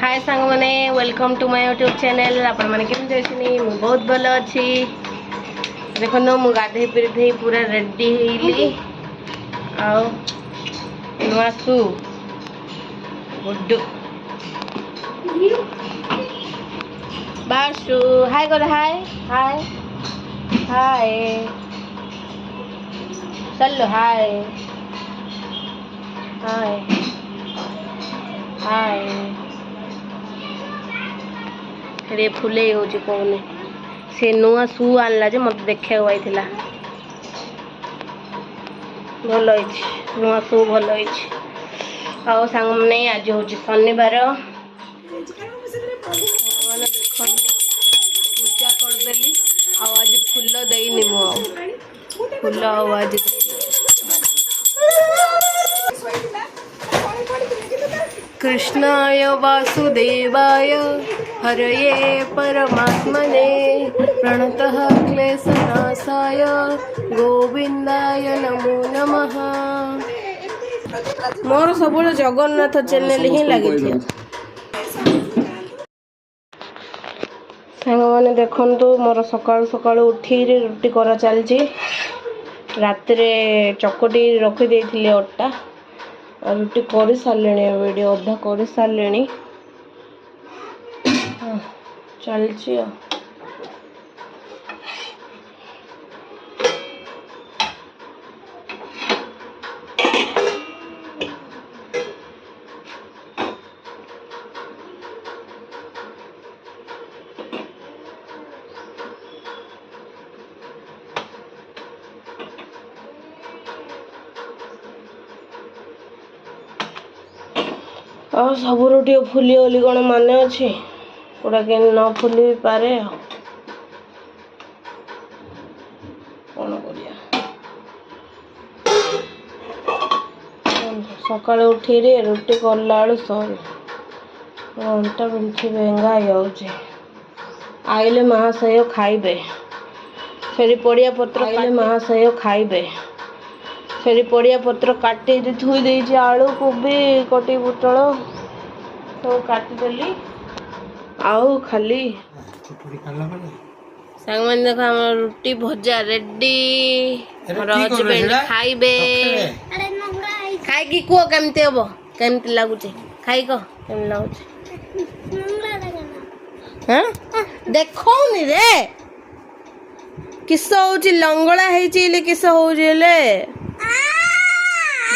हाय सांग मैंने welcome to my YouTube channel. आपण मैंने केमती अच्छी मु बहुत भल अच्छी। देख मु गाधे पिधे पूरा रेडी होइली आओ नुआ शू गुड्डू बाशू हाय कर हाय हाय हाय चलो हाय हाय हाय रे फुले हो कौन से नुआ शू आनला जे मत देखा आईला भल नुआ शू भल आओ सांग मैंने आज हूँ शनिवार पूजा करदेली आज फूल देनी मु फूल आज कृष्णाय वासुदेवाय हरये परमात्मने प्रणतः क्लेशनाशाय गोविंदाय नमो नमः। मोर सब जगन्नाथ चैनल ही लगी सांग मैंने देखु मोर सकाल सकाल उठी रुटी करा चलची रात चकटी रखी अटा रुटी कर सारे वीडियो अधा कर सारे चलची सब रुटी फुली बोली कौन माने अच्छे गोटा के न फुली पारे कौन सका उठी रुटी कला सरी अंटा पिंठी बेंगा आइले महाशय खाइबे फेरी पड़िया पत्र आइले महाशय खाइबे फेरी पड़िया पत्र काटी थुई देछि आलू कोबी कटी पुटल तो काटिदेली आउ खाली सांग मैंने देखो हम रुटी भजा रेडी खाइबे खाई कि कुह केमती हम केमती लगुच खाई कह केमती लगुच हाँ देखौनी रे किस होची लंगड़ा है किस होची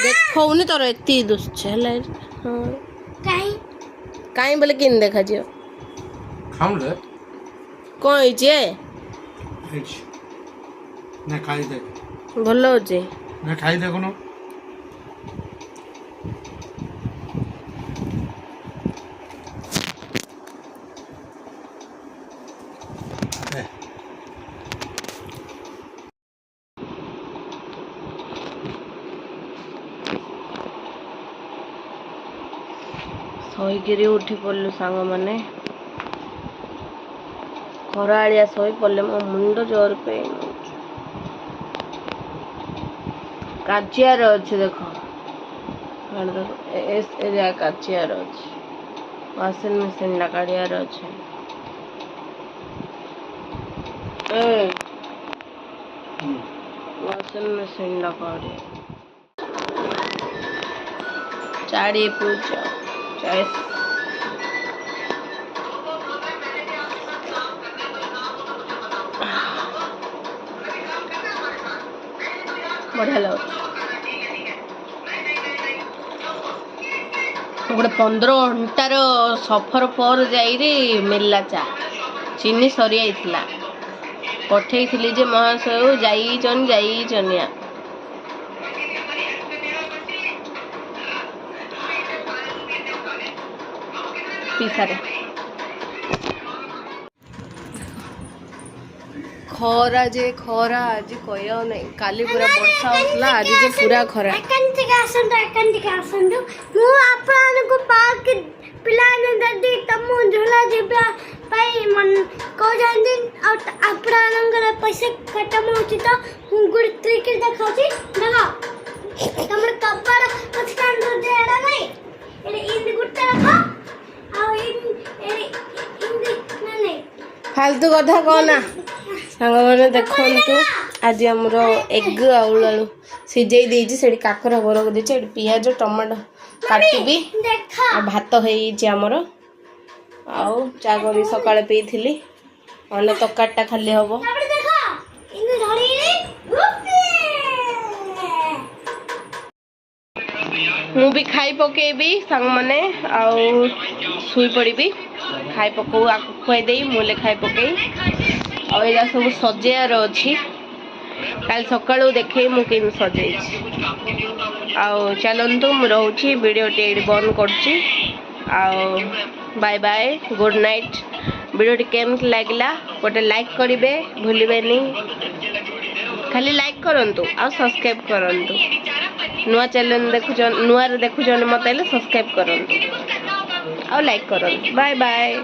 देखौनी तोर एति दुश्च है कहीं बोले किन देखा जियो खाऊले कौन होचे ना खाई देख भल होचे ना खाई देखो ना शोकरी उठी पड़लु सांग मैंने खराड़िया शोई पड़े मो मुंड जोर पे काचियार अच्छे देख काचियार अच्छे वाशिंग मशीन काढ़ियार अच्छे वाशिंग मशीन काढ़ी चाड़ी पूजा बढ़िया लगे गोटे 15 घंटार सफर पर जाइरी मिलला चा चीनी सरी आइथिला पठेइथिली जे महाशय जाइचनिया पिसारे खरा जे खरा आज कह नहीं काली पूरा वर्षा होता आज जे पूरा खरा पैसे खत्म होची तो गुड क्रिकेट देखाउची देखा तमर कपड़ा पछकान दे एडा नहीं एडे इन गुट्टा रखो आ इन फालतू कथा कहना सांग देखु आज आमर एग आलू सीझे देती काकर बरक देती पियाज टमाटो काटबी देखा भात होमर आउ चा कर सका पी अने तकाटा खाली हम तापर देखा इने धरी मु भी खाई पकेबी सांग माने आउ सुई पड़ी खाई पकऊ आपको खुआईदे मुझे खाई पकई आईरा सब सजेयार अच्छी कल सका देखे मुझे सजे आउ चलतु मु रोची वीडियो टे बंद कर bye bye good night video केमती लगला गोटे लाइक करेंगे भूलबेनी खाली लाइक करंतु आ सब्सक्राइब करंतु नुआ चैनल देखुन मत सब्सक्राइब करंतु आ लाइक करंतु बाय बाय।